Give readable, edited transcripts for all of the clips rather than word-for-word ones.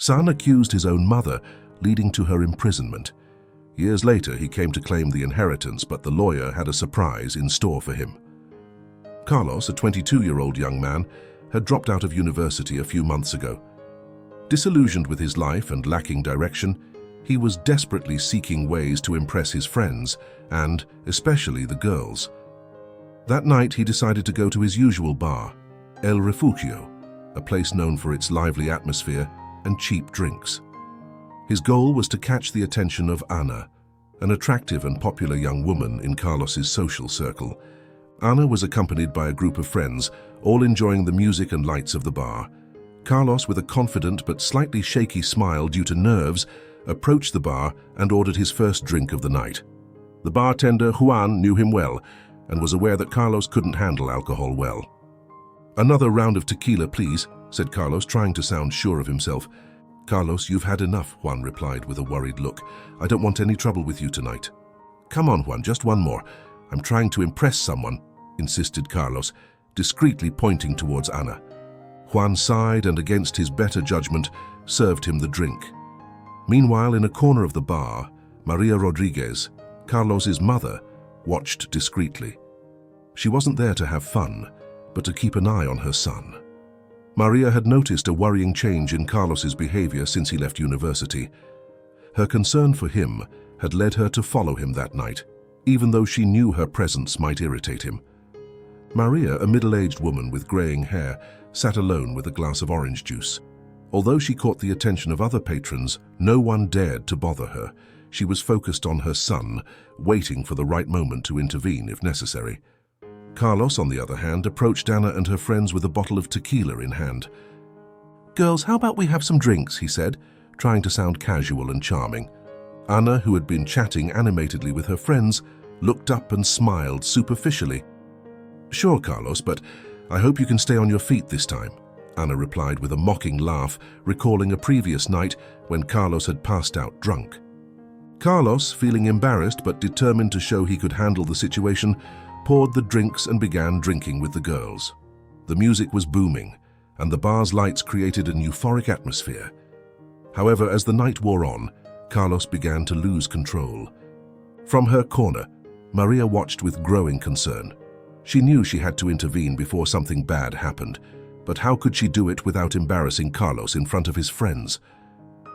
Son accused his own mother, leading to her imprisonment. Years later, he came to claim the inheritance, but the lawyer had a surprise in store for him. Carlos, a 22-year-old young man, had dropped out of university a few months ago. Disillusioned with his life and lacking direction, he was desperately seeking ways to impress his friends and, especially, the girls. That night, he decided to go to his usual bar, El Refugio, a place known for its lively atmosphere and cheap drinks. His goal was to catch the attention of Ana, an attractive and popular young woman in Carlos's social circle. Ana was accompanied by a group of friends, all enjoying the music and lights of the bar. Carlos, with a confident but slightly shaky smile due to nerves, approached the bar and ordered his first drink of the night. The bartender, Juan, knew him well and was aware that Carlos couldn't handle alcohol well. "Another round of tequila, please," said Carlos, trying to sound sure of himself. "Carlos, you've had enough," Juan replied with a worried look. "I don't want any trouble with you tonight." "Come on, Juan, just one more. I'm trying to impress someone," insisted Carlos, discreetly pointing towards Ana. Juan sighed and, against his better judgment, served him the drink. Meanwhile, in a corner of the bar, Maria Rodriguez, Carlos's mother, watched discreetly. She wasn't there to have fun, but to keep an eye on her son. Maria had noticed a worrying change in Carlos's behavior since he left university. Her concern for him had led her to follow him that night, even though she knew her presence might irritate him. Maria, a middle-aged woman with graying hair, sat alone with a glass of orange juice. Although she caught the attention of other patrons, no one dared to bother her. She was focused on her son, waiting for the right moment to intervene if necessary. Carlos, on the other hand, approached Ana and her friends with a bottle of tequila in hand. "Girls, how about we have some drinks?" he said, trying to sound casual and charming. Ana, who had been chatting animatedly with her friends, looked up and smiled superficially. "Sure, Carlos, but I hope you can stay on your feet this time," Ana replied with a mocking laugh, recalling a previous night when Carlos had passed out drunk. Carlos, feeling embarrassed but determined to show he could handle the situation, poured the drinks and began drinking with the girls. The music was booming, and the bar's lights created an euphoric atmosphere. However, as the night wore on, Carlos began to lose control. From her corner, Maria watched with growing concern. She knew she had to intervene before something bad happened, but how could she do it without embarrassing Carlos in front of his friends?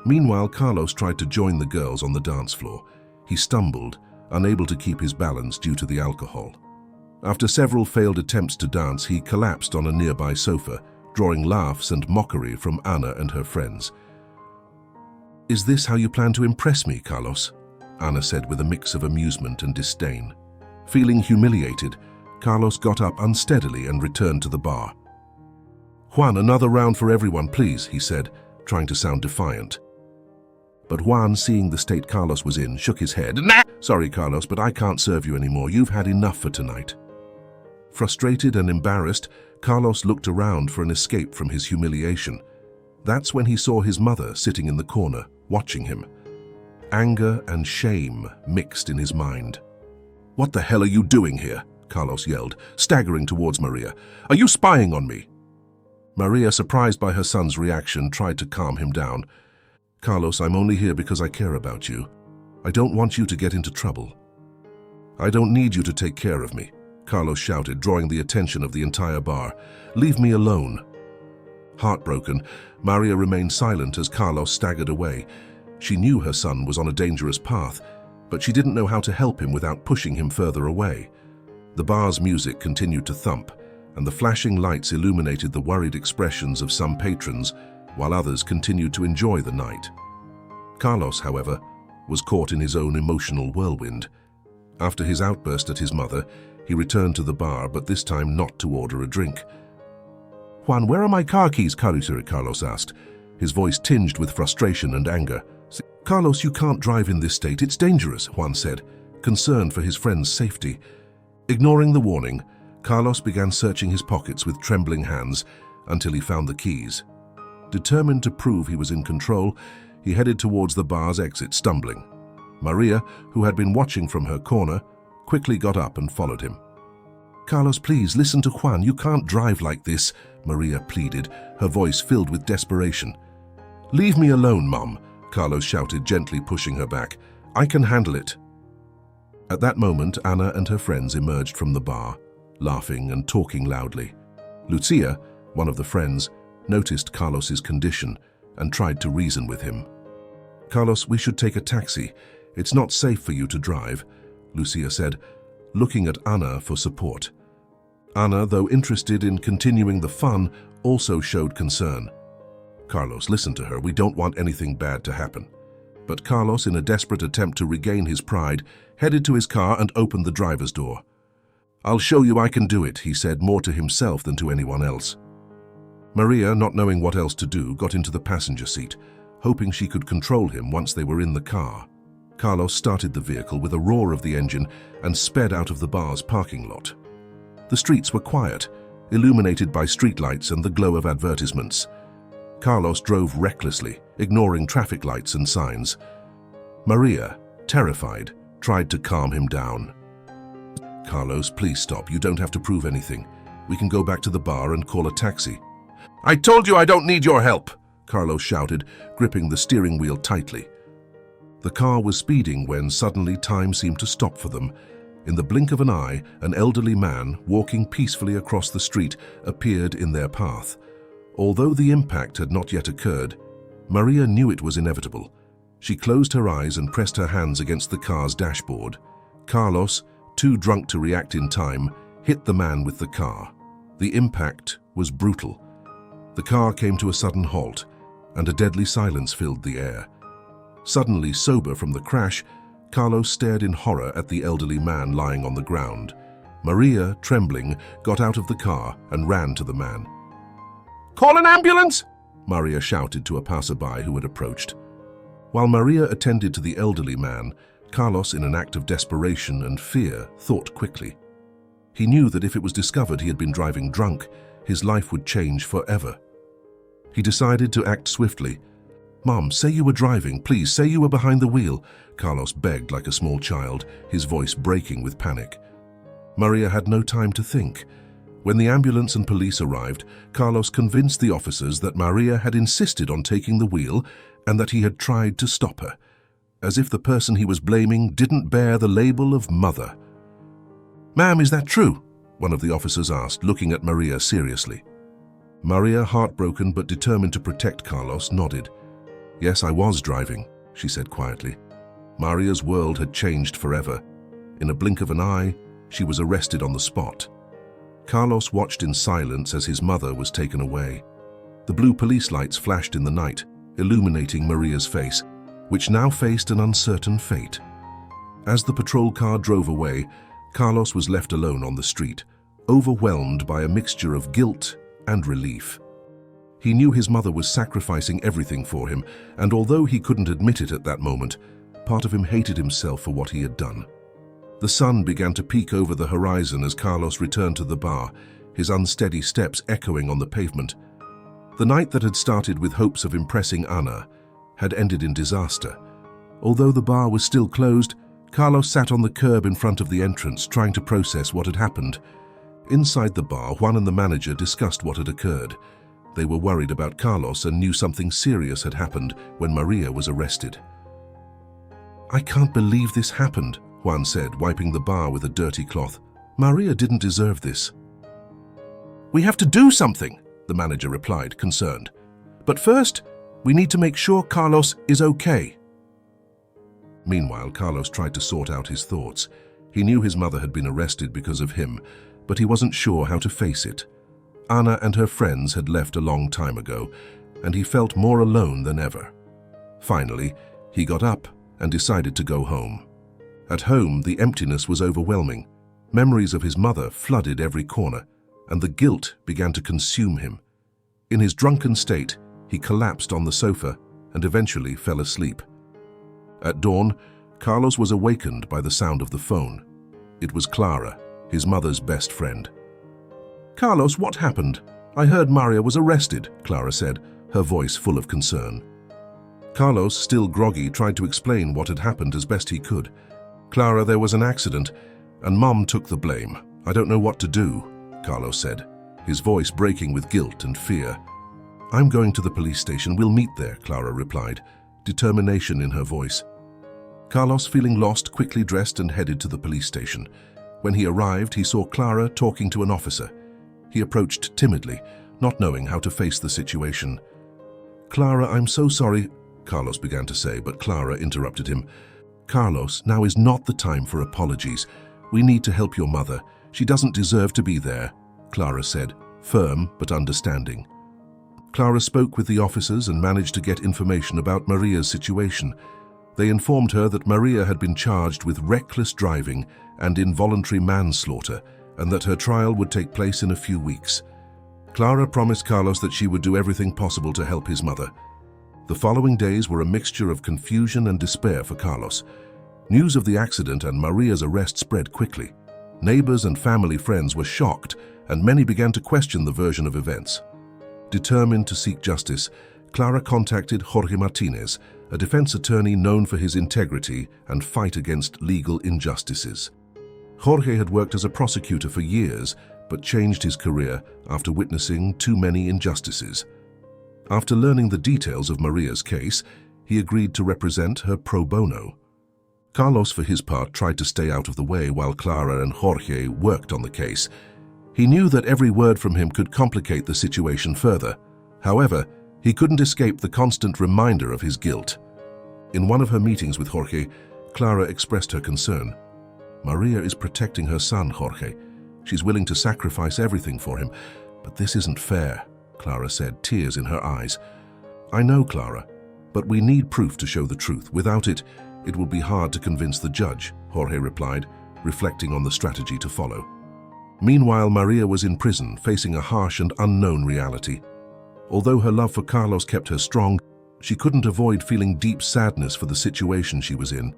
Meanwhile, Carlos tried to join the girls on the dance floor. He stumbled, unable to keep his balance due to the alcohol. After several failed attempts to dance, he collapsed on a nearby sofa, drawing laughs and mockery from Ana and her friends. "Is this how you plan to impress me, Carlos?" Ana said with a mix of amusement and disdain. Feeling humiliated, Carlos got up unsteadily and returned to the bar. "Juan, another round for everyone, please," he said, trying to sound defiant. But Juan, seeing the state Carlos was in, shook his head. "Nah! Sorry, Carlos, but I can't serve you anymore. You've had enough for tonight." Frustrated and embarrassed, Carlos looked around for an escape from his humiliation. That's when he saw his mother sitting in the corner, watching him. Anger and shame mixed in his mind. "What the hell are you doing here?" Carlos yelled, staggering towards Maria. "Are you spying on me?" Maria, surprised by her son's reaction, tried to calm him down. "Carlos, I'm only here because I care about you. I don't want you to get into trouble." "I don't need you to take care of me," Carlos shouted, drawing the attention of the entire bar. "Leave me alone." Heartbroken, Maria remained silent as Carlos staggered away. She knew her son was on a dangerous path, but she didn't know how to help him without pushing him further away. The bar's music continued to thump, and the flashing lights illuminated the worried expressions of some patrons, while others continued to enjoy the night. Carlos, however, was caught in his own emotional whirlwind. After his outburst at his mother, he returned to the bar, but this time not to order a drink. "Juan, where are my car keys, Carlos asked, his voice tinged with frustration and anger. "Carlos, you can't drive in this state. It's dangerous," Juan said, concerned for his friend's safety. Ignoring the warning, Carlos began searching his pockets with trembling hands until he found the keys. Determined to prove he was in control, he headed towards the bar's exit, stumbling. Maria, who had been watching from her corner, quickly got up and followed him. "Carlos, please, listen to Juan. You can't drive like this," Maria pleaded, her voice filled with desperation. "Leave me alone, Mum," Carlos shouted, gently pushing her back. "I can handle it." At that moment, Anna and her friends emerged from the bar, laughing and talking loudly. Lucia, one of the friends, noticed Carlos's condition and tried to reason with him. "Carlos, we should take a taxi. It's not safe for you to drive," Lucia said, looking at Anna for support. Anna, though interested in continuing the fun, also showed concern. "Carlos, listen to her. We don't want anything bad to happen." But Carlos, in a desperate attempt to regain his pride, headed to his car and opened the driver's door. "I'll show you I can do it," he said, more to himself than to anyone else. Maria, not knowing what else to do, got into the passenger seat, hoping she could control him once they were in the car. Carlos started the vehicle with a roar of the engine and sped out of the bar's parking lot. The streets were quiet, illuminated by streetlights and the glow of advertisements. Carlos drove recklessly, ignoring traffic lights and signs. Maria, terrified, tried to calm him down. "Carlos, please stop. You don't have to prove anything. We can go back to the bar and call a taxi." "I told you I don't need your help!" Carlos shouted, gripping the steering wheel tightly. The car was speeding when suddenly time seemed to stop for them. In the blink of an eye, an elderly man, walking peacefully across the street, appeared in their path. Although the impact had not yet occurred, Maria knew it was inevitable. She closed her eyes and pressed her hands against the car's dashboard. Carlos, too drunk to react in time, hit the man with the car. The impact was brutal. The car came to a sudden halt, and a deadly silence filled the air. Suddenly sober from the crash, Carlos stared in horror at the elderly man lying on the ground. Maria, trembling, got out of the car and ran to the man. "Call an ambulance!" Maria shouted to a passerby who had approached. While Maria attended to the elderly man, Carlos, in an act of desperation and fear, thought quickly. He knew that if it was discovered he had been driving drunk, his life would change forever. He decided to act swiftly. "Mom, say you were driving. Please, say you were behind the wheel," Carlos begged like a small child, his voice breaking with panic. Maria had no time to think. When the ambulance and police arrived, Carlos convinced the officers that Maria had insisted on taking the wheel and that he had tried to stop her, as if the person he was blaming didn't bear the label of mother. "Ma'am, is that true?" one of the officers asked, looking at Maria seriously. Maria, heartbroken but determined to protect Carlos, nodded. "Yes, I was driving," she said quietly. Maria's world had changed forever. In a blink of an eye, she was arrested on the spot. Carlos watched in silence as his mother was taken away. The blue police lights flashed in the night, illuminating Maria's face, which now faced an uncertain fate. As the patrol car drove away, Carlos was left alone on the street, overwhelmed by a mixture of guilt and relief. He knew his mother was sacrificing everything for him, and although he couldn't admit it at that moment, part of him hated himself for what he had done. The sun began to peek over the horizon as Carlos returned to the bar, his unsteady steps echoing on the pavement. The night that had started with hopes of impressing Anna had ended in disaster. Although the bar was still closed, Carlos sat on the curb in front of the entrance, trying to process what had happened. Inside the bar, Juan and the manager discussed what had occurred. They were worried about Carlos and knew something serious had happened when Maria was arrested. "I can't believe this happened," Juan said, wiping the bar with a dirty cloth. "Maria didn't deserve this." "We have to do something," the manager replied, concerned. "But first, we need to make sure Carlos is okay." Meanwhile, Carlos tried to sort out his thoughts. He knew his mother had been arrested because of him, but he wasn't sure how to face it. Anna and her friends had left a long time ago, and he felt more alone than ever. Finally, he got up and decided to go home. At home, the emptiness was overwhelming. Memories of his mother flooded every corner, and the guilt began to consume him. In his drunken state, he collapsed on the sofa and eventually fell asleep. At dawn, Carlos was awakened by the sound of the phone. It was Clara, his mother's best friend. "Carlos, what happened? I heard Maria was arrested," Clara said, her voice full of concern. Carlos, still groggy, tried to explain what had happened as best he could. "Clara, there was an accident, and Mom took the blame. I don't know what to do," Carlos said, his voice breaking with guilt and fear. "I'm going to the police station. We'll meet there," Clara replied, determination in her voice. Carlos, feeling lost, quickly dressed and headed to the police station. When he arrived, he saw Clara talking to an officer. He approached timidly, not knowing how to face the situation. "Clara, I'm so sorry," Carlos began to say, but Clara interrupted him. "Carlos, now is not the time for apologies. We need to help your mother. She doesn't deserve to be there," Clara said, firm but understanding. Clara spoke with the officers and managed to get information about Maria's situation. They informed her that Maria had been charged with reckless driving and involuntary manslaughter, and that her trial would take place in a few weeks. Clara promised Carlos that she would do everything possible to help his mother. The following days were a mixture of confusion and despair for Carlos. News of the accident and Maria's arrest spread quickly. Neighbors and family friends were shocked, and many began to question the version of events. Determined to seek justice, Clara contacted Jorge Martinez, a defense attorney known for his integrity and fight against legal injustices. Jorge had worked as a prosecutor for years, but changed his career after witnessing too many injustices. After learning the details of Maria's case, he agreed to represent her pro bono. Carlos, for his part, tried to stay out of the way while Clara and Jorge worked on the case. He knew that every word from him could complicate the situation further. However, he couldn't escape the constant reminder of his guilt. In one of her meetings with Jorge, Clara expressed her concern. "Maria is protecting her son, Jorge. She's willing to sacrifice everything for him. But this isn't fair," Clara said, tears in her eyes. "I know, Clara, but we need proof to show the truth. Without it, it will be hard to convince the judge," Jorge replied, reflecting on the strategy to follow. Meanwhile, Maria was in prison, facing a harsh and unknown reality. Although her love for Carlos kept her strong, she couldn't avoid feeling deep sadness for the situation she was in.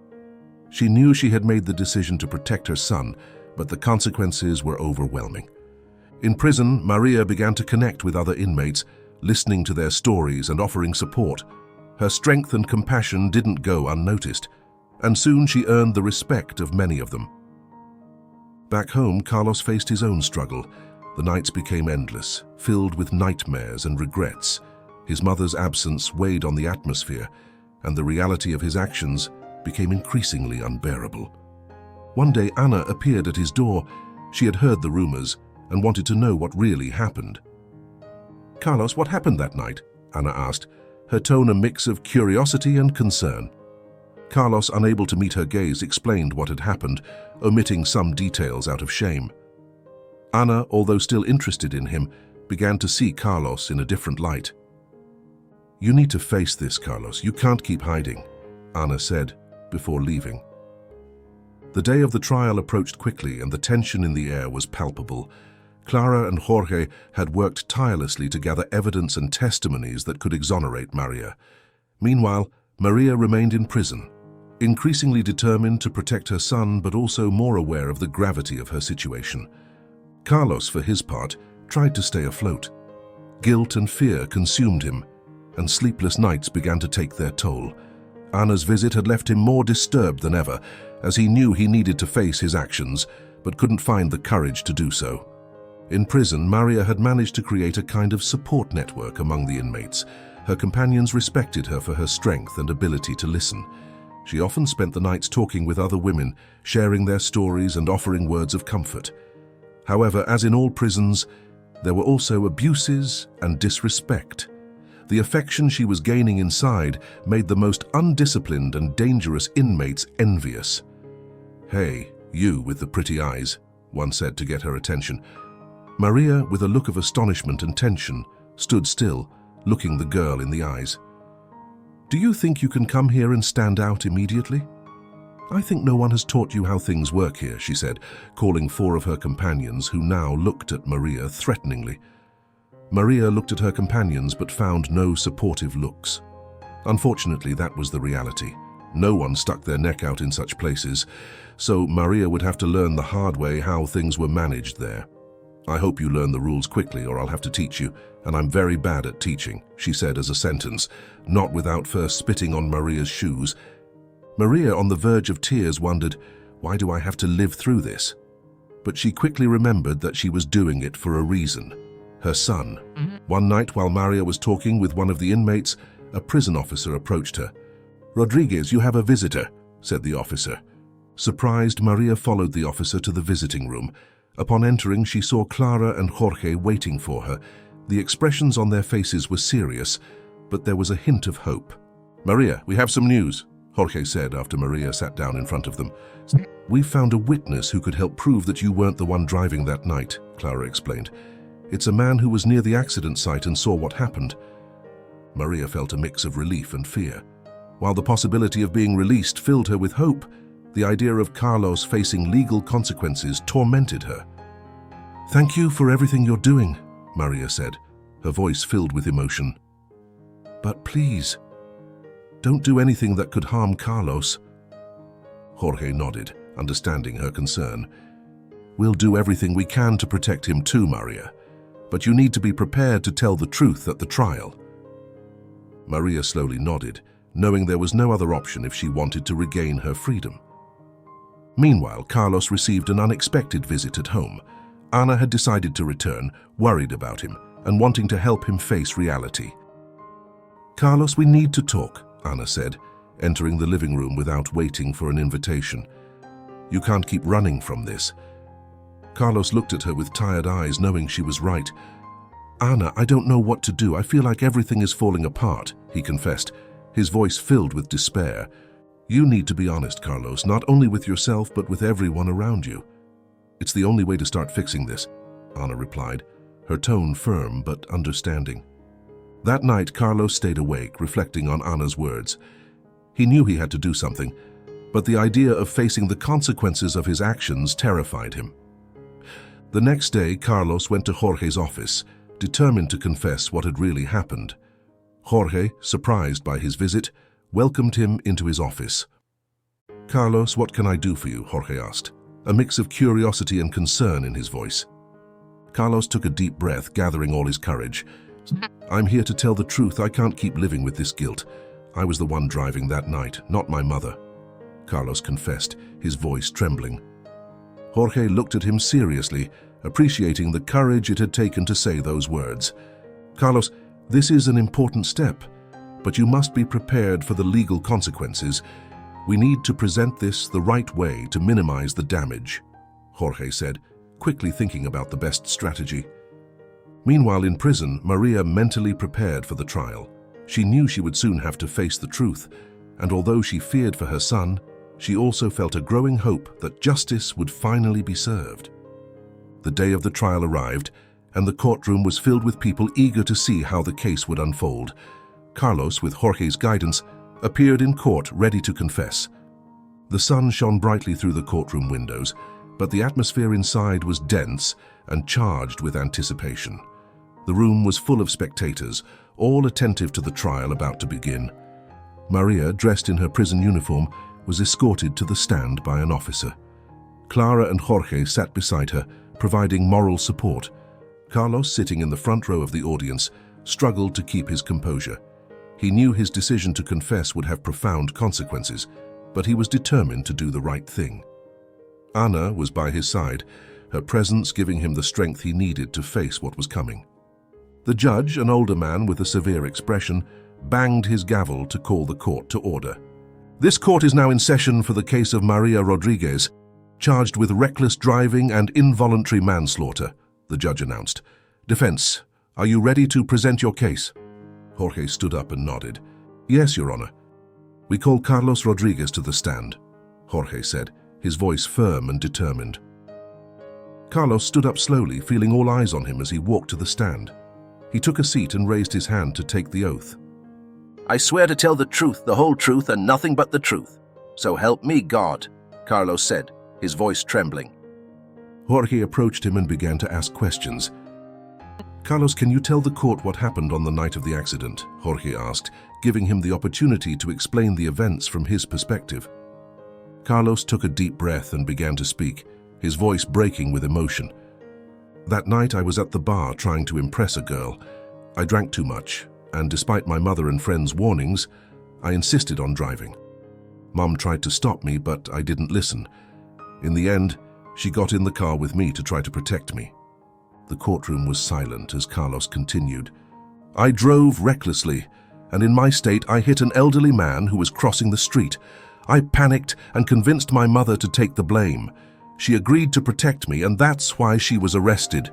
She knew she had made the decision to protect her son, but the consequences were overwhelming. In prison, Maria began to connect with other inmates, listening to their stories and offering support. Her strength and compassion didn't go unnoticed, and soon she earned the respect of many of them. Back home, Carlos faced his own struggle. The nights became endless, filled with nightmares and regrets. His mother's absence weighed on the atmosphere, and the reality of his actions became increasingly unbearable. One day, Anna appeared at his door. She had heard the rumors and wanted to know what really happened. "Carlos, what happened that night?" Anna asked, her tone a mix of curiosity and concern. Carlos, unable to meet her gaze, explained what had happened, omitting some details out of shame. Anna, although still interested in him, began to see Carlos in a different light. "You need to face this, Carlos. You can't keep hiding," Anna said before leaving. The day of the trial approached quickly, and the tension in the air was palpable. Clara and Jorge had worked tirelessly to gather evidence and testimonies that could exonerate Maria. Meanwhile, Maria remained in prison, increasingly determined to protect her son, but also more aware of the gravity of her situation. Carlos, for his part, tried to stay afloat. Guilt and fear consumed him, and sleepless nights began to take their toll. Anna's visit had left him more disturbed than ever, as he knew he needed to face his actions, but couldn't find the courage to do so. In prison, Maria had managed to create a kind of support network among the inmates. Her companions respected her for her strength and ability to listen. She often spent the nights talking with other women, sharing their stories and offering words of comfort. However, as in all prisons, there were also abuses and disrespect. The affection she was gaining inside made the most undisciplined and dangerous inmates envious. "Hey, you with the pretty eyes," one said to get her attention. Maria, with a look of astonishment and tension, stood still, looking the girl in the eyes. "Do you think you can come here and stand out immediately?" "I think no one has taught you how things work here," she said, calling 4 of her companions, who now looked at Maria threateningly. Maria looked at her companions but found no supportive looks. Unfortunately, that was the reality. No one stuck their neck out in such places, so Maria would have to learn the hard way how things were managed there. "I hope you learn the rules quickly, or I'll have to teach you, and I'm very bad at teaching," she said as a sentence, not without first spitting on Maria's shoes. Maria, on the verge of tears, wondered, "Why do I have to live through this?" But she quickly remembered that she was doing it for a reason. her son. One night while Maria was talking with one of the inmates, a prison officer approached her. "Rodriguez, you have a visitor," said the officer. Surprised, Maria followed the officer to the visiting room. Upon entering, she saw Clara and Jorge waiting for her. The expressions on their faces were serious, but there was a hint of hope. "Maria, we have some news," Jorge said after Maria sat down in front of them. "We've found a witness who could help prove that you weren't the one driving that night," Clara explained. "It's a man who was near the accident site and saw what happened." Maria felt a mix of relief and fear. While the possibility of being released filled her with hope, the idea of Carlos facing legal consequences tormented her. "Thank you for everything you're doing," Maria said, her voice filled with emotion. "But please, don't do anything that could harm Carlos." Jorge nodded, understanding her concern. "We'll do everything we can to protect him too, Maria. But you need to be prepared to tell the truth at the trial." Maria slowly nodded, knowing there was no other option if she wanted to regain her freedom. Meanwhile, Carlos received an unexpected visit at home. Ana had decided to return, worried about him, and wanting to help him face reality. "Carlos, we need to talk," Ana said, entering the living room without waiting for an invitation. "You can't keep running from this." Carlos looked at her with tired eyes, knowing she was right. "Ana, I don't know what to do. I feel like everything is falling apart," he confessed, his voice filled with despair. "You need to be honest, Carlos, not only with yourself but with everyone around you." "It's the only way to start fixing this," Ana replied, her tone firm but understanding. That night, Carlos stayed awake, reflecting on Ana's words. He knew he had to do something, but the idea of facing the consequences of his actions terrified him. The next day, Carlos went to Jorge's office, determined to confess what had really happened. Jorge, surprised by his visit, welcomed him into his office. "Carlos, what can I do for you?" Jorge asked, a mix of curiosity and concern in his voice. Carlos took a deep breath, gathering all his courage. "I'm here to tell the truth. I can't keep living with this guilt. I was the one driving that night, not my mother," Carlos confessed, his voice trembling. Jorge looked at him seriously, appreciating the courage it had taken to say those words. "Carlos, this is an important step, but you must be prepared for the legal consequences. We need to present this the right way to minimize the damage," Jorge said, quickly thinking about the best strategy. Meanwhile, in prison, Maria mentally prepared for the trial. She knew she would soon have to face the truth, and although she feared for her son, she also felt a growing hope that justice would finally be served. The day of the trial arrived, and the courtroom was filled with people eager to see how the case would unfold. Carlos, with Jorge's guidance, appeared in court ready to confess. The sun shone brightly through the courtroom windows, but the atmosphere inside was dense and charged with anticipation. The room was full of spectators, all attentive to the trial about to begin. Maria, dressed in her prison uniform, was escorted to the stand by an officer. Clara and Jorge sat beside her, providing moral support. Carlos, sitting in the front row of the audience, struggled to keep his composure. He knew his decision to confess would have profound consequences, but he was determined to do the right thing. Ana was by his side, her presence giving him the strength he needed to face what was coming. The judge, an older man with a severe expression, banged his gavel to call the court to order. "This court is now in session for the case of Maria Rodriguez, charged with reckless driving and involuntary manslaughter," the judge announced. "Defense, are you ready to present your case?" Jorge stood up and nodded. "Yes, Your Honor." "We call Carlos Rodriguez to the stand," Jorge said, his voice firm and determined. Carlos stood up slowly, feeling all eyes on him as he walked to the stand. He took a seat and raised his hand to take the oath. "I swear to tell the truth, the whole truth, and nothing but the truth. So help me God," Carlos said, his voice trembling. Jorge approached him and began to ask questions. "Carlos, can you tell the court what happened on the night of the accident?" Jorge asked, giving him the opportunity to explain the events from his perspective. Carlos took a deep breath and began to speak, his voice breaking with emotion. "That night I was at the bar trying to impress a girl. I drank too much, and despite my mother and friends' warnings, I insisted on driving. Mom tried to stop me, but I didn't listen. In the end, she got in the car with me to try to protect me." The courtroom was silent as Carlos continued. "I drove recklessly, and in my state I hit an elderly man who was crossing the street. I panicked and convinced my mother to take the blame. She agreed to protect me, and that's why she was arrested."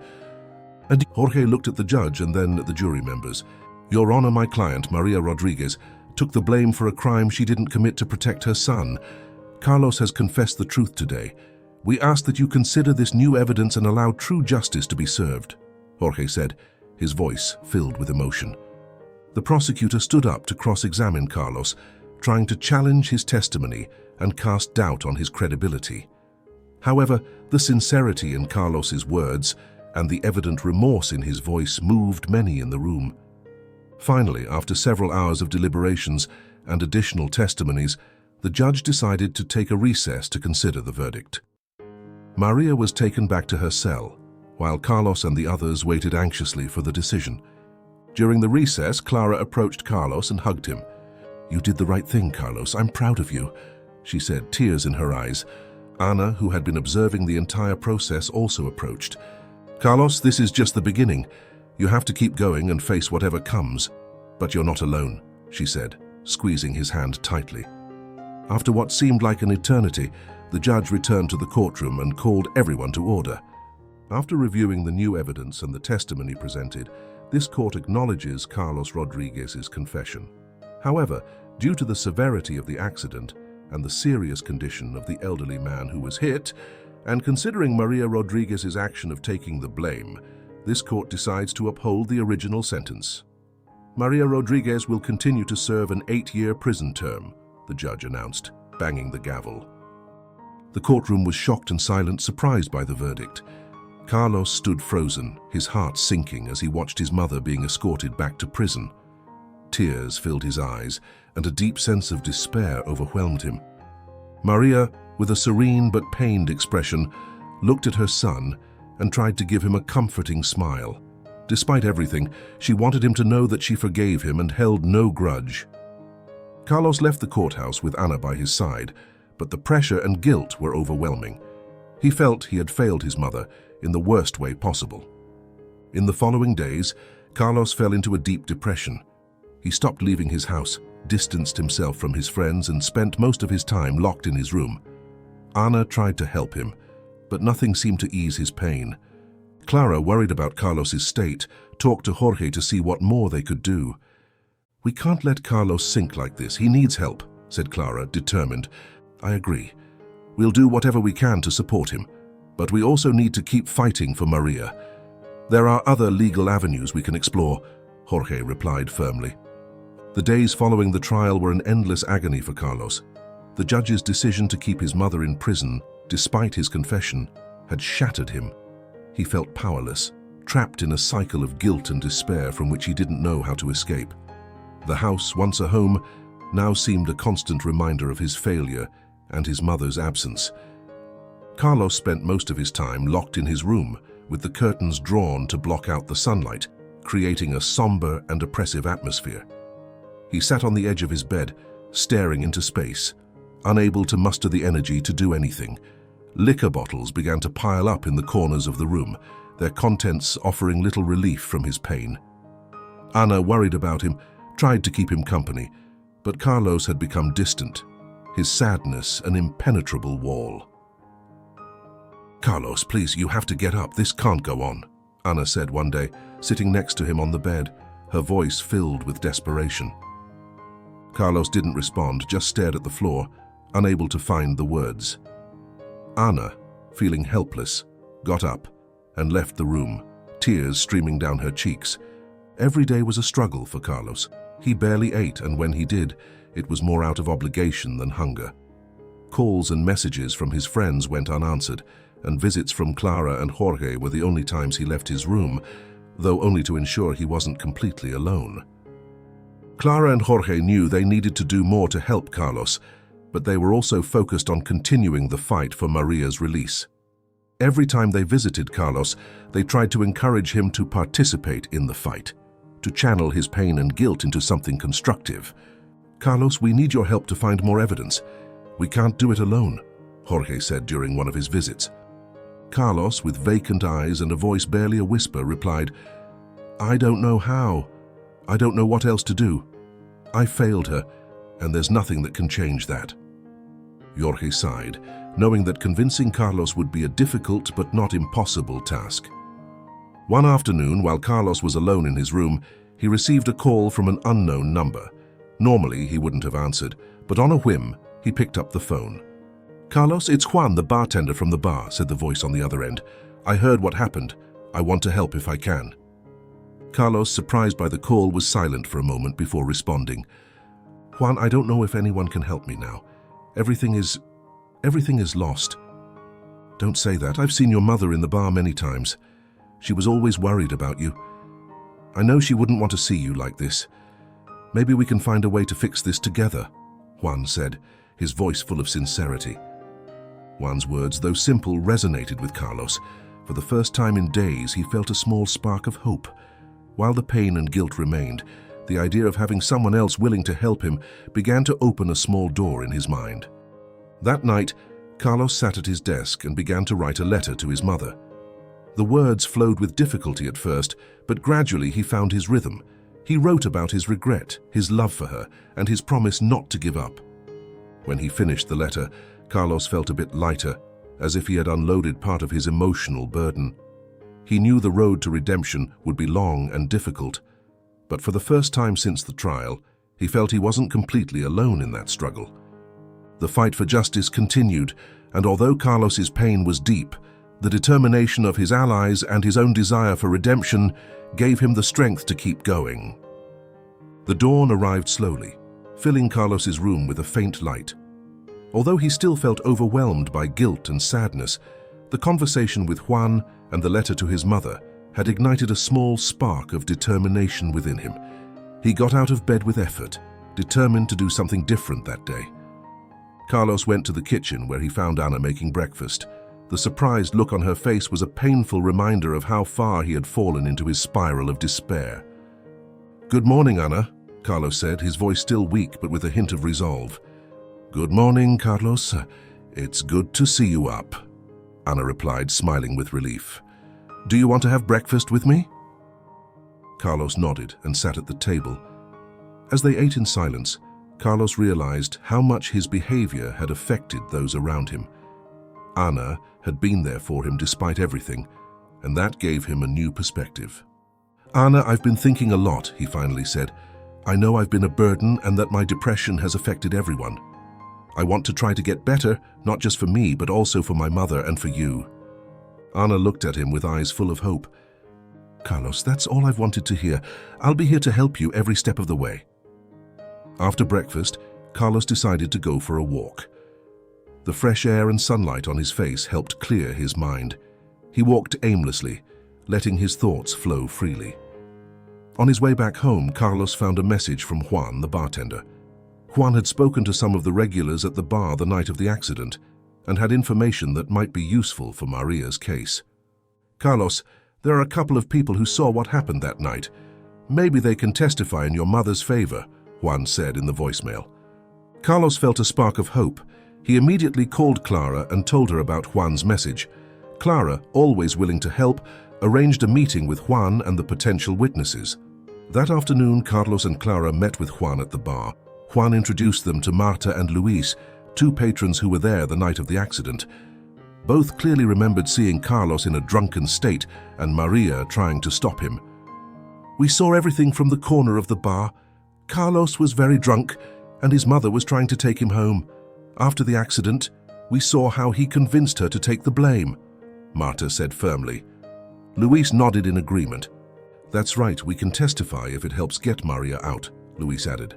And Jorge looked at the judge and then at the jury members. "Your Honor, my client, Maria Rodriguez, took the blame for a crime she didn't commit to protect her son. Carlos has confessed the truth today. We ask that you consider this new evidence and allow true justice to be served," Jorge said, his voice filled with emotion. The prosecutor stood up to cross-examine Carlos, trying to challenge his testimony and cast doubt on his credibility. However, the sincerity in Carlos's words and the evident remorse in his voice moved many in the room. Finally, after several hours of deliberations and additional testimonies, the judge decided to take a recess to consider the verdict. Maria was taken back to her cell, while Carlos and the others waited anxiously for the decision. During the recess, Clara approached Carlos and hugged him. "You did the right thing, Carlos. I'm proud of you," she said, tears in her eyes. Ana, who had been observing the entire process, also approached. "Carlos, this is just the beginning. You have to keep going and face whatever comes. But you're not alone," she said, squeezing his hand tightly. After what seemed like an eternity, the judge returned to the courtroom and called everyone to order. After reviewing the new evidence and the testimony presented, this court acknowledges Carlos Rodriguez's confession. However, due to the severity of the accident and the serious condition of the elderly man who was hit, and considering Maria Rodriguez's action of taking the blame, this court decides to uphold the original sentence. Maria Rodriguez will continue to serve an 8-year prison term, the judge announced, banging the gavel. The courtroom was shocked and silent, surprised by the verdict. Carlos stood frozen, his heart sinking as he watched his mother being escorted back to prison. Tears filled his eyes, and a deep sense of despair overwhelmed him. Maria, with a serene but pained expression, looked at her son and tried to give him a comforting smile. Despite everything, she wanted him to know that she forgave him and held no grudge. Carlos left the courthouse with Ana by his side, but the pressure and guilt were overwhelming. He felt he had failed his mother in the worst way possible. In the following days, Carlos fell into a deep depression. He stopped leaving his house, distanced himself from his friends, and spent most of his time locked in his room. Ana tried to help him, but nothing seemed to ease his pain. Clara, worried about Carlos's state, talked to Jorge to see what more they could do. "We can't let Carlos sink like this. He needs help," said Clara, determined. "I agree. We'll do whatever we can to support him, but we also need to keep fighting for Maria. There are other legal avenues we can explore," Jorge replied firmly. The days following the trial were an endless agony for Carlos. The judge's decision to keep his mother in prison, despite his confession, had shattered him. He felt powerless, trapped in a cycle of guilt and despair from which he didn't know how to escape. The house, once a home, now seemed a constant reminder of his failure and his mother's absence. Carlos spent most of his time locked in his room, with the curtains drawn to block out the sunlight, creating a somber and oppressive atmosphere. He sat on the edge of his bed, staring into space, unable to muster the energy to do anything. Liquor bottles began to pile up in the corners of the room, their contents offering little relief from his pain. Ana, worried about him, tried to keep him company, but Carlos had become distant, his sadness an impenetrable wall. "Carlos, please, you have to get up. This can't go on," Ana said one day, sitting next to him on the bed, her voice filled with desperation. Carlos didn't respond, just stared at the floor, unable to find the words. Ana, feeling helpless, got up and left the room, tears streaming down her cheeks. Every day was a struggle for Carlos. He barely ate, and when he did, it was more out of obligation than hunger. Calls and messages from his friends went unanswered, and visits from Clara and Jorge were the only times he left his room, though only to ensure he wasn't completely alone. Clara and Jorge knew they needed to do more to help Carlos, but they were also focused on continuing the fight for Maria's release. Every time they visited Carlos, they tried to encourage him to participate in the fight, to channel his pain and guilt into something constructive. "Carlos, we need your help to find more evidence. We can't do it alone," Jorge said during one of his visits. Carlos, with vacant eyes and a voice barely a whisper, replied, "I don't know how. I don't know what else to do. I failed her, and there's nothing that can change that." Jorge sighed, knowing that convincing Carlos would be a difficult but not impossible task. One afternoon, while Carlos was alone in his room, he received a call from an unknown number. Normally, he wouldn't have answered, but on a whim, he picked up the phone. "Carlos, it's Juan, the bartender from the bar," said the voice on the other end. "I heard what happened. I want to help if I can." Carlos, surprised by the call, was silent for a moment before responding. "Juan, I don't know if anyone can help me now. Everything is lost." "Don't say that. I've seen your mother in the bar many times. She was always worried about you. I know she wouldn't want to see you like this. Maybe we can find a way to fix this together," Juan said, his voice full of sincerity. Juan's words, though simple, resonated with Carlos. For the first time in days, he felt a small spark of hope. While the pain and guilt remained, the idea of having someone else willing to help him began to open a small door in his mind. That night, Carlos sat at his desk and began to write a letter to his mother. The words flowed with difficulty at first, but gradually he found his rhythm. He wrote about his regret, his love for her, and his promise not to give up. When he finished the letter, Carlos felt a bit lighter, as if he had unloaded part of his emotional burden. He knew the road to redemption would be long and difficult, but for the first time since the trial, he felt he wasn't completely alone in that struggle. The fight for justice continued, and although Carlos's pain was deep, the determination of his allies and his own desire for redemption gave him the strength to keep going. The dawn arrived slowly, filling Carlos's room with a faint light. Although he still felt overwhelmed by guilt and sadness, the conversation with Juan and the letter to his mother had ignited a small spark of determination within him. He got out of bed with effort, determined to do something different that day. Carlos went to the kitchen where he found Anna making breakfast. The surprised look on her face was a painful reminder of how far he had fallen into his spiral of despair. "Good morning, Anna," Carlos said, his voice still weak but with a hint of resolve. "Good morning, Carlos. It's good to see you up," Anna replied, smiling with relief. "Do you want to have breakfast with me?" Carlos nodded and sat at the table. As they ate in silence, Carlos realized how much his behavior had affected those around him. Anna had been there for him despite everything, and that gave him a new perspective. "Anna, I've been thinking a lot," he finally said. "I know I've been a burden and that my depression has affected everyone. I want to try to get better, not just for me, but also for my mother and for you." Anna looked at him with eyes full of hope. "Carlos, that's all I've wanted to hear. I'll be here to help you every step of the way." After breakfast, Carlos decided to go for a walk. The fresh air and sunlight on his face helped clear his mind. He walked aimlessly, letting his thoughts flow freely. On his way back home, Carlos found a message from Juan, the bartender. Juan had spoken to some of the regulars at the bar the night of the accident and had information that might be useful for Maria's case. "Carlos, there are a couple of people who saw what happened that night. Maybe they can testify in your mother's favor," Juan said in the voicemail. Carlos felt a spark of hope. He immediately called Clara and told her about Juan's message. Clara, always willing to help, arranged a meeting with Juan and the potential witnesses. That afternoon, Carlos and Clara met with Juan at the bar. Juan introduced them to Marta and Luis, two patrons who were there the night of the accident. Both clearly remembered seeing Carlos in a drunken state and Maria trying to stop him. "We saw everything from the corner of the bar. Carlos was very drunk and his mother was trying to take him home. After the accident, we saw how he convinced her to take the blame," Marta said firmly. Luis nodded in agreement. "That's right, we can testify if it helps get Maria out," Luis added.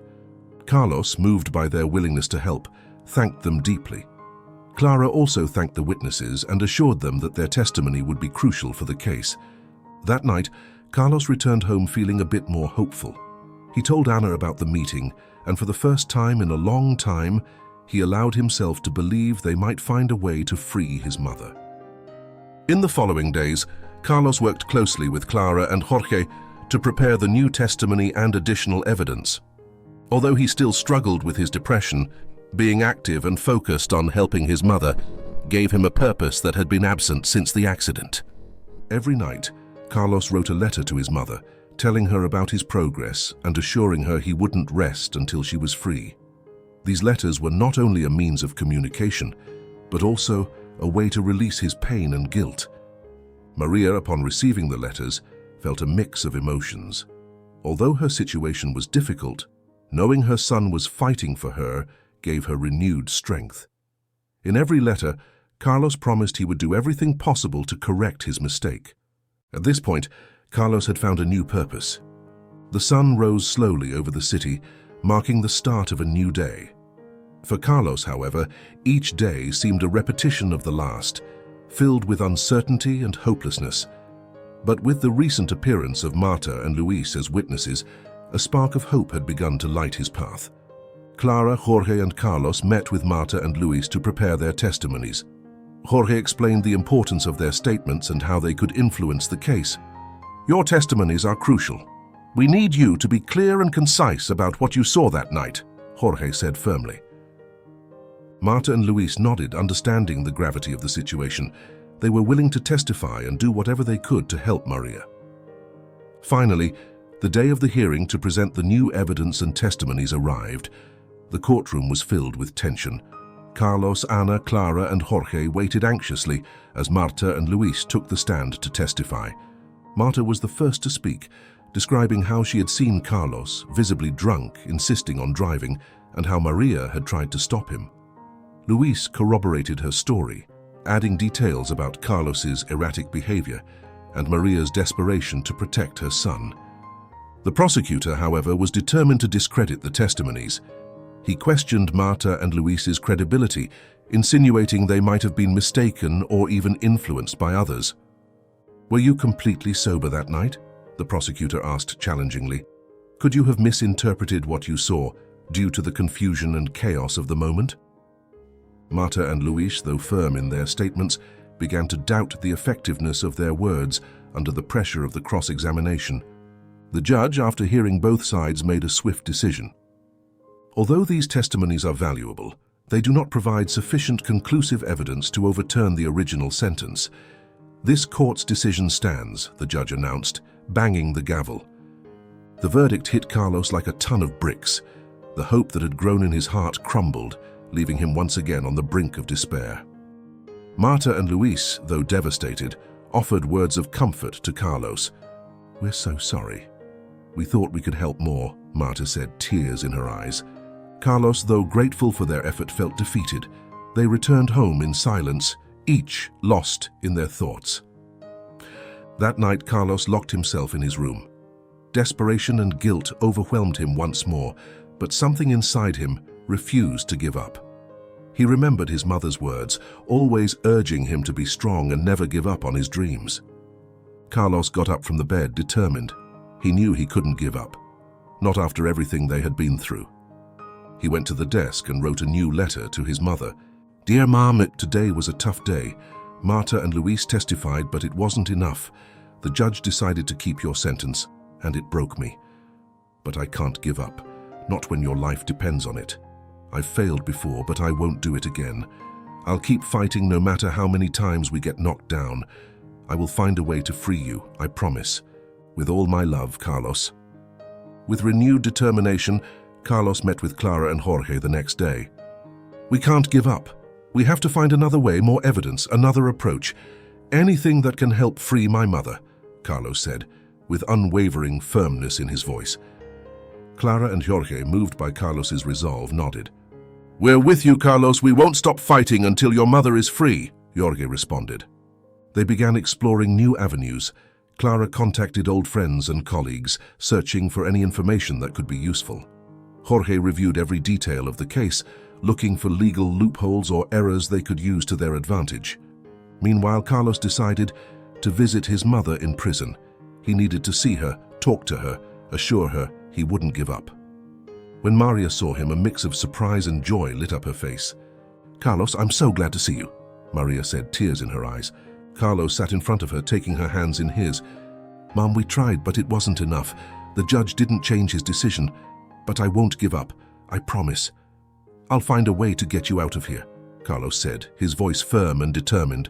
Carlos, moved by their willingness to help, thanked them deeply. Clara also thanked the witnesses and assured them that their testimony would be crucial for the case. That night, Carlos returned home feeling a bit more hopeful. He told Anna about the meeting, and for the first time in a long time, he allowed himself to believe they might find a way to free his mother. In the following days, Carlos worked closely with Clara and Jorge to prepare the new testimony and additional evidence. Although he still struggled with his depression, being active and focused on helping his mother gave him a purpose that had been absent since the accident. Every night, Carlos wrote a letter to his mother, telling her about his progress and assuring her he wouldn't rest until she was free. These letters were not only a means of communication, but also a way to release his pain and guilt. Maria, upon receiving the letters, felt a mix of emotions. Although her situation was difficult, knowing her son was fighting for her gave her renewed strength. In every letter, Carlos promised he would do everything possible to correct his mistake. At this point, Carlos had found a new purpose. The sun rose slowly over the city, marking the start of a new day. For Carlos, however, each day seemed a repetition of the last, filled with uncertainty and hopelessness. But with the recent appearance of Marta and Luis as witnesses, a spark of hope had begun to light his path. Clara, Jorge, and Carlos met with Marta and Luis to prepare their testimonies. Jorge explained the importance of their statements and how they could influence the case. "Your testimonies are crucial. We need you to be clear and concise about what you saw that night," Jorge said firmly. Marta and Luis nodded, understanding the gravity of the situation. They were willing to testify and do whatever they could to help Maria. Finally, the day of the hearing to present the new evidence and testimonies arrived. The courtroom was filled with tension. Carlos, Ana, Clara, and Jorge waited anxiously as Marta and Luis took the stand to testify. Marta was the first to speak, describing how she had seen Carlos, visibly drunk, insisting on driving, and how Maria had tried to stop him. Luis corroborated her story, adding details about Carlos's erratic behavior and Maria's desperation to protect her son. The prosecutor, however, was determined to discredit the testimonies. He questioned Marta and Luis's credibility, insinuating they might have been mistaken or even influenced by others. "Were you completely sober that night?" the prosecutor asked challengingly. "Could you have misinterpreted what you saw due to the confusion and chaos of the moment?" Marta and Luis, though firm in their statements, began to doubt the effectiveness of their words under the pressure of the cross-examination. The judge, after hearing both sides, made a swift decision. Although these testimonies are valuable, they do not provide sufficient conclusive evidence to overturn the original sentence. "This court's decision stands," the judge announced, banging the gavel. The verdict hit Carlos like a ton of bricks. The hope that had grown in his heart crumbled, leaving him once again on the brink of despair. Marta and Luis, though devastated, offered words of comfort to Carlos. "We're so sorry. We thought we could help more," Marta said, tears in her eyes. Carlos, though grateful for their effort, felt defeated. They returned home in silence, each lost in their thoughts. That night, Carlos locked himself in his room. Desperation and guilt overwhelmed him once more, but something inside him refused to give up. He remembered his mother's words, always urging him to be strong and never give up on his dreams. Carlos got up from the bed, determined. He knew he couldn't give up, not after everything they had been through. He went to the desk and wrote a new letter to his mother. "Dear Mom, today was a tough day. Marta and Luis testified, but it wasn't enough. The judge decided to keep your sentence, and it broke me. But I can't give up, not when your life depends on it. I've failed before, but I won't do it again. I'll keep fighting no matter how many times we get knocked down. I will find a way to free you, I promise. With all my love, Carlos." With renewed determination, Carlos met with Clara and Jorge the next day. "We can't give up. We have to find another way, more evidence, another approach. Anything that can help free my mother," Carlos said, with unwavering firmness in his voice. Clara and Jorge, moved by Carlos's resolve, nodded. "We're with you, Carlos. We won't stop fighting until your mother is free," Jorge responded. They began exploring new avenues. Clara contacted old friends and colleagues, searching for any information that could be useful. Jorge reviewed every detail of the case, looking for legal loopholes or errors they could use to their advantage. Meanwhile, Carlos decided to visit his mother in prison. He needed to see her, talk to her, assure her he wouldn't give up. When Maria saw him, a mix of surprise and joy lit up her face. "Carlos, I'm so glad to see you," Maria said, tears in her eyes. Carlos sat in front of her, taking her hands in his. "Mom, we tried, but it wasn't enough. The judge didn't change his decision. But I won't give up, I promise. I'll find a way to get you out of here. Carlos said, his voice firm and determined.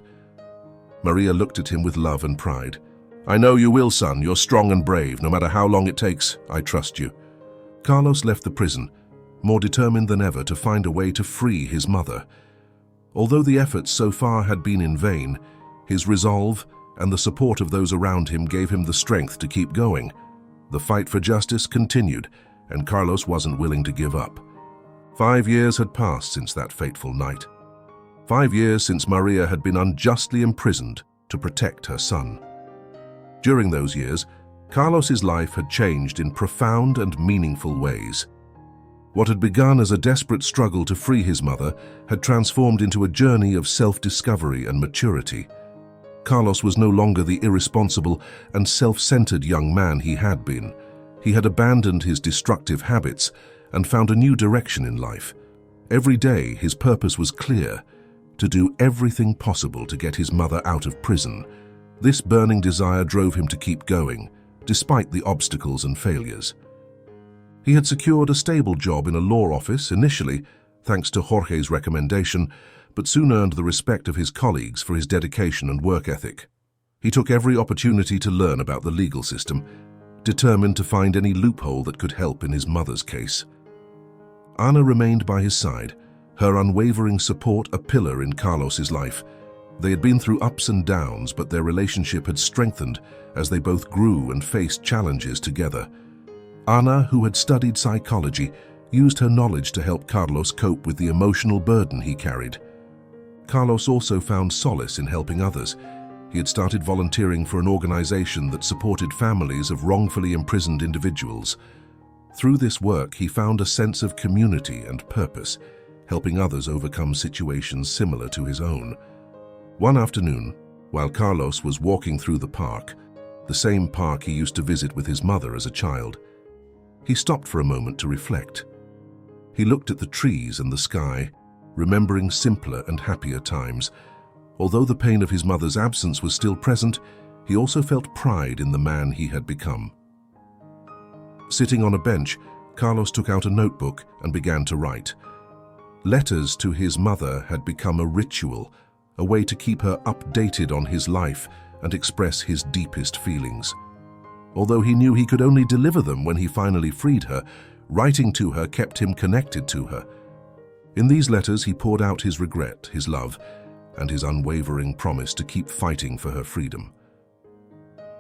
Maria looked at him with love and pride. I know you will, son. You're strong and brave. No matter how long it takes, I trust you. Carlos left the prison, more determined than ever to find a way to free his mother. Although the efforts so far had been in vain, his resolve and the support of those around him gave him the strength to keep going. The fight for justice continued, and Carlos wasn't willing to give up. 5 years had passed since that fateful night. 5 years since Maria had been unjustly imprisoned to protect her son. During those years, Carlos's life had changed in profound and meaningful ways. What had begun as a desperate struggle to free his mother had transformed into a journey of self-discovery and maturity. Carlos was no longer the irresponsible and self-centered young man he had been. He had abandoned his destructive habits and found a new direction in life. Every day, his purpose was clear: to do everything possible to get his mother out of prison. This burning desire drove him to keep going, despite the obstacles and failures. He had secured a stable job in a law office initially, thanks to Jorge's recommendation, but soon earned the respect of his colleagues for his dedication and work ethic. He took every opportunity to learn about the legal system, determined to find any loophole that could help in his mother's case. Ana remained by his side, her unwavering support a pillar in Carlos's life. They had been through ups and downs, but their relationship had strengthened as they both grew and faced challenges together. Ana, who had studied psychology, used her knowledge to help Carlos cope with the emotional burden he carried. Carlos also found solace in helping others. He had started volunteering for an organization that supported families of wrongfully imprisoned individuals. Through this work, he found a sense of community and purpose, helping others overcome situations similar to his own. One afternoon, while Carlos was walking through the park, the same park he used to visit with his mother as a child, he stopped for a moment to reflect. He looked at the trees and the sky, remembering simpler and happier times. Although the pain of his mother's absence was still present, he also felt pride in the man he had become. Sitting on a bench, Carlos took out a notebook and began to write. Letters to his mother had become a ritual, a way to keep her updated on his life and express his deepest feelings. Although he knew he could only deliver them when he finally freed her, writing to her kept him connected to her. In these letters, he poured out his regret, his love, and his unwavering promise to keep fighting for her freedom.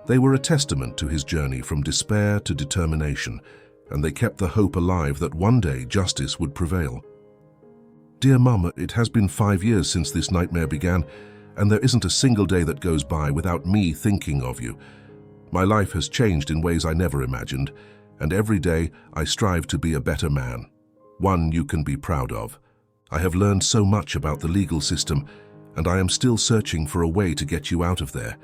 They were a testament to his journey from despair to determination, and they kept the hope alive that one day justice would prevail. Dear Mama, it has been 5 years since this nightmare began, and there isn't a single day that goes by without me thinking of you. My life has changed in ways I never imagined, and every day I strive to be a better man, one you can be proud of. I have learned so much about the legal system, and I am still searching for a way to get you out of there.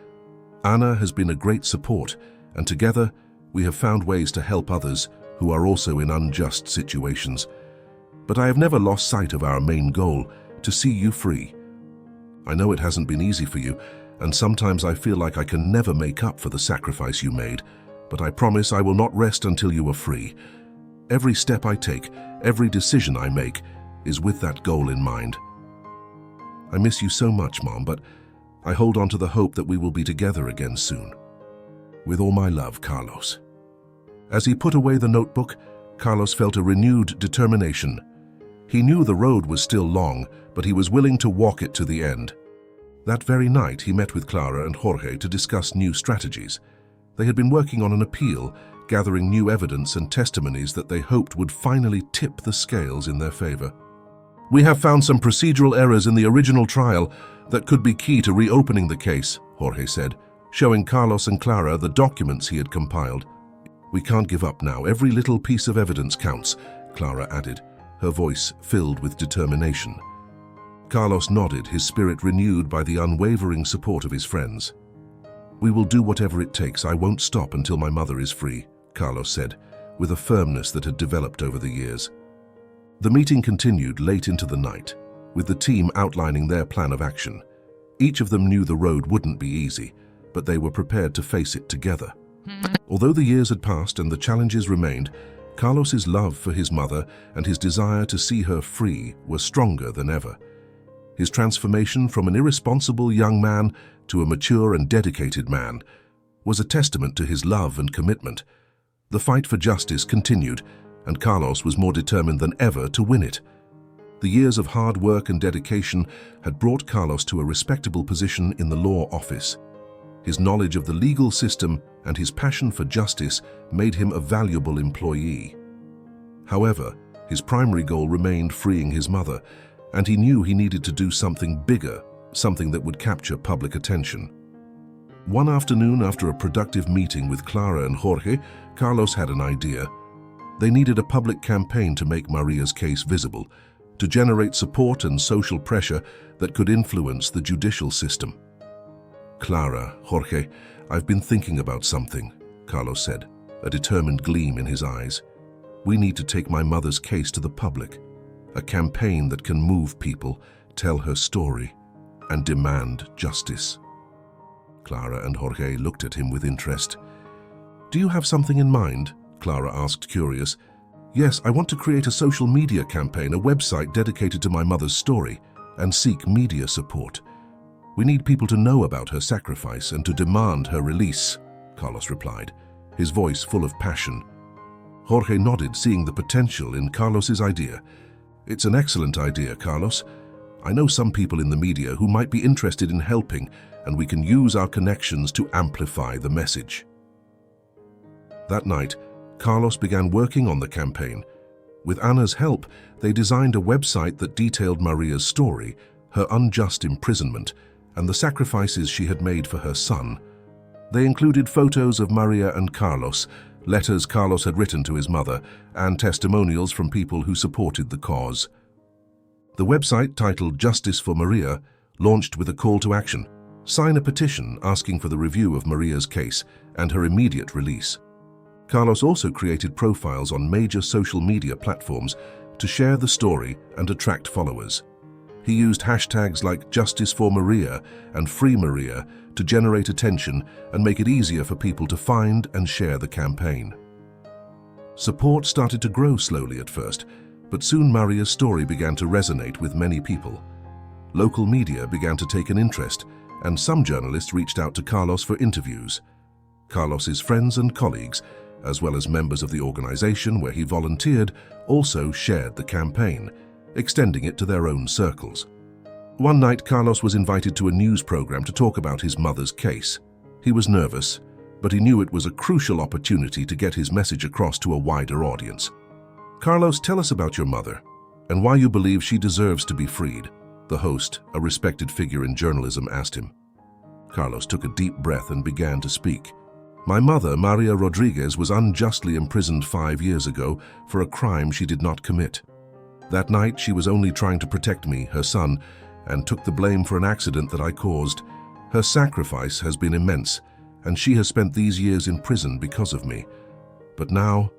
Ana has been a great support, and together we have found ways to help others who are also in unjust situations. But I have never lost sight of our main goal, to see you free. I know it hasn't been easy for you, and sometimes I feel like I can never make up for the sacrifice you made, but I promise I will not rest until you are free. Every step I take, every decision I make, is with that goal in mind. I miss you so much, Mom, but I hold on to the hope that we will be together again soon. With all my love, Carlos. As he put away the notebook, Carlos felt a renewed determination. He knew the road was still long, but he was willing to walk it to the end. That very night, he met with Clara and Jorge to discuss new strategies. They had been working on an appeal, gathering new evidence and testimonies that they hoped would finally tip the scales in their favor. We have found some procedural errors in the original trial that could be key to reopening the case, Jorge said, showing Carlos and Clara the documents he had compiled. We can't give up now. Every little piece of evidence counts, Clara added, her voice filled with determination. Carlos nodded, his spirit renewed by the unwavering support of his friends. We will do whatever it takes. I won't stop until my mother is free, Carlos said, with a firmness that had developed over the years. The meeting continued late into the night, with the team outlining their plan of action. Each of them knew the road wouldn't be easy, but they were prepared to face it together. Although the years had passed and the challenges remained, Carlos's love for his mother and his desire to see her free were stronger than ever. His transformation from an irresponsible young man to a mature and dedicated man was a testament to his love and commitment. The fight for justice continued, and Carlos was more determined than ever to win it. The years of hard work and dedication had brought Carlos to a respectable position in the law office. His knowledge of the legal system and his passion for justice made him a valuable employee. However, his primary goal remained freeing his mother, and he knew he needed to do something bigger, something that would capture public attention. One afternoon, after a productive meeting with Clara and Jorge, Carlos had an idea. They needed a public campaign to make Maria's case visible, to generate support and social pressure that could influence the judicial system. "Clara, Jorge, I've been thinking about something," Carlos said, a determined gleam in his eyes. "We need to take my mother's case to the public, a campaign that can move people, tell her story, and demand justice." Clara and Jorge looked at him with interest. "Do you have something in mind?" Clara asked, curious. "Yes, I want to create a social media campaign, a website dedicated to my mother's story, and seek media support. We need people to know about her sacrifice and to demand her release," Carlos replied, his voice full of passion. Jorge nodded, seeing the potential in Carlos's idea. "It's an excellent idea, Carlos. I know some people in the media who might be interested in helping, and we can use our connections to amplify the message." That night, Carlos began working on the campaign. With Anna's help, they designed a website that detailed Maria's story, her unjust imprisonment, and the sacrifices she had made for her son. They included photos of Maria and Carlos, letters Carlos had written to his mother, and testimonials from people who supported the cause. The website, titled Justice for Maria, launched with a call to action: sign a petition asking for the review of Maria's case and her immediate release. Carlos also created profiles on major social media platforms to share the story and attract followers. He used hashtags like Justice for Maria and Free Maria to generate attention and make it easier for people to find and share the campaign. Support started to grow slowly at first, but soon Maria's story began to resonate with many people. Local media began to take an interest, and some journalists reached out to Carlos for interviews. Carlos's friends and colleagues, as well as members of the organization where he volunteered, also shared the campaign, extending it to their own circles. One night, Carlos was invited to a news program to talk about his mother's case. He was nervous, but he knew it was a crucial opportunity to get his message across to a wider audience. "Carlos, tell us about your mother and why you believe she deserves to be freed," the host, a respected figure in journalism, asked him. Carlos took a deep breath and began to speak. "My mother, Maria Rodriguez, was unjustly imprisoned 5 years ago for a crime she did not commit. That night, she was only trying to protect me, her son, and took the blame for an accident that I caused. Her sacrifice has been immense, and she has spent these years in prison because of me. But now,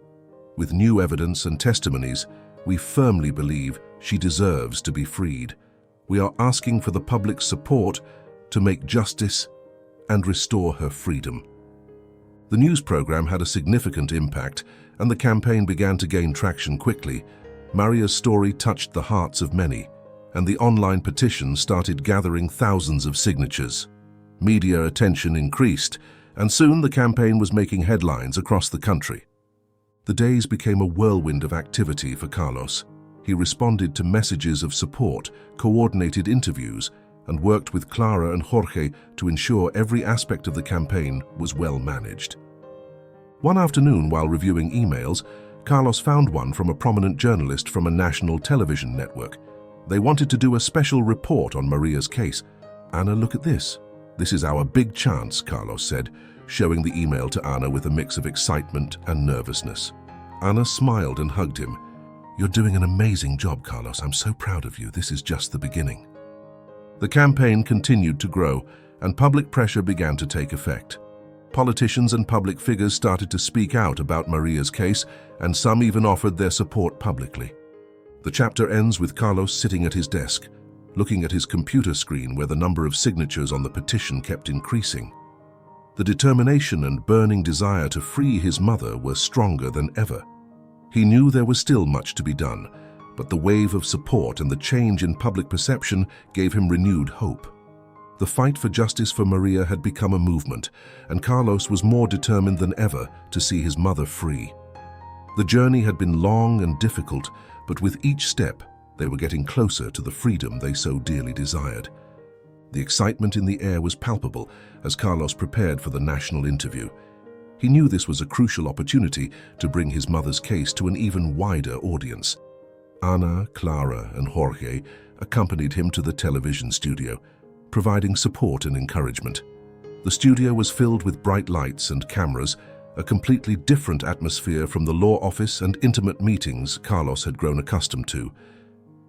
with new evidence and testimonies, we firmly believe she deserves to be freed. We are asking for the public's support to make justice and restore her freedom." The news program had a significant impact, and the campaign began to gain traction quickly. Maria's story touched the hearts of many, and the online petition started gathering thousands of signatures. Media attention increased, and soon the campaign was making headlines across the country. The days became a whirlwind of activity for Carlos. He responded to messages of support, coordinated interviews, and worked with Clara and Jorge to ensure every aspect of the campaign was well managed. One afternoon, while reviewing emails, Carlos found one from a prominent journalist from a national television network. They wanted to do a special report on Maria's case. "Anna, look at this. This is our big chance," Carlos said, showing the email to Anna with a mix of excitement and nervousness. Anna smiled and hugged him. "You're doing an amazing job, Carlos. I'm so proud of you. This is just the beginning." The campaign continued to grow, and public pressure began to take effect. Politicians and public figures started to speak out about Maria's case, and some even offered their support publicly. The chapter ends with Carlos sitting at his desk, looking at his computer screen where the number of signatures on the petition kept increasing. The determination and burning desire to free his mother were stronger than ever. He knew there was still much to be done, but the wave of support and the change in public perception gave him renewed hope. The fight for justice for Maria had become a movement, and Carlos was more determined than ever to see his mother free. The journey had been long and difficult, but with each step, they were getting closer to the freedom they so dearly desired. The excitement in the air was palpable as Carlos prepared for the national interview. He knew this was a crucial opportunity to bring his mother's case to an even wider audience. Ana, Clara, and Jorge accompanied him to the television studio, providing support and encouragement. The studio was filled with bright lights and cameras, a completely different atmosphere from the law office and intimate meetings Carlos had grown accustomed to.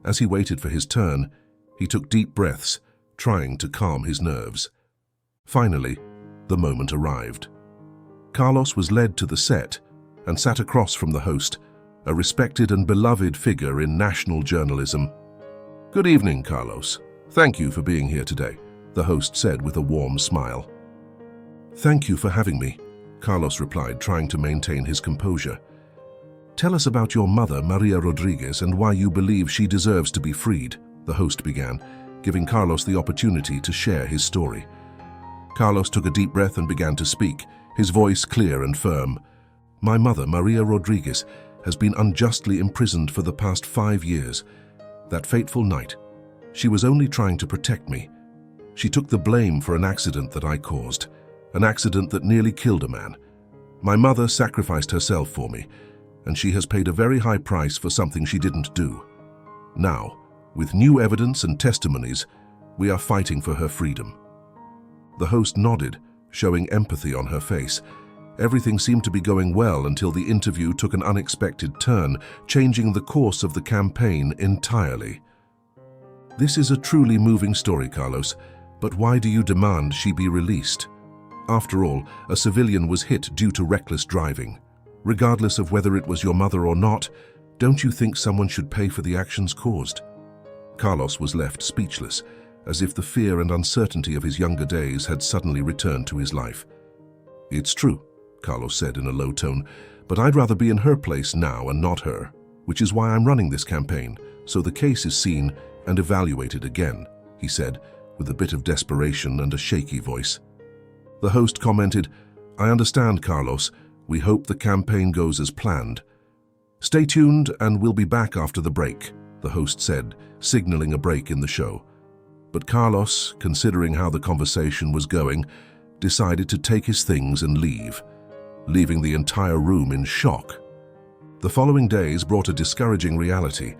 As he waited for his turn, he took deep breaths, trying to calm his nerves. Finally, the moment arrived. Carlos was led to the set and sat across from the host, a respected and beloved figure in national journalism. "Good evening, Carlos. Thank you for being here today," the host said with a warm smile. "Thank you for having me," Carlos replied, trying to maintain his composure. "Tell us about your mother, Maria Rodriguez, and why you believe she deserves to be freed," the host began, giving Carlos the opportunity to share his story. Carlos took a deep breath and began to speak, his voice clear and firm. "My mother, Maria Rodriguez, has been unjustly imprisoned for the past 5 years. That fateful night, she was only trying to protect me. She took the blame for an accident that I caused, an accident that nearly killed a man. My mother sacrificed herself for me, and she has paid a very high price for something she didn't do. Now, with new evidence and testimonies, we are fighting for her freedom." The host nodded, showing empathy on her face. Everything seemed to be going well until the interview took an unexpected turn, changing the course of the campaign entirely. "This is a truly moving story, Carlos, but why do you demand she be released? After all, a civilian was hit due to reckless driving. Regardless of whether it was your mother or not, don't you think someone should pay for the actions caused?" Carlos was left speechless, as if the fear and uncertainty of his younger days had suddenly returned to his life. "It's true," Carlos said in a low tone, "but I'd rather be in her place now and not her, which is why I'm running this campaign, so the case is seen and evaluated again," he said, with a bit of desperation and a shaky voice. The host commented, "I understand, Carlos. We hope the campaign goes as planned. Stay tuned and we'll be back after the break," the host said, signaling a break in the show. But Carlos, considering how the conversation was going, decided to take his things and leave, leaving the entire room in shock. The following days brought a discouraging reality.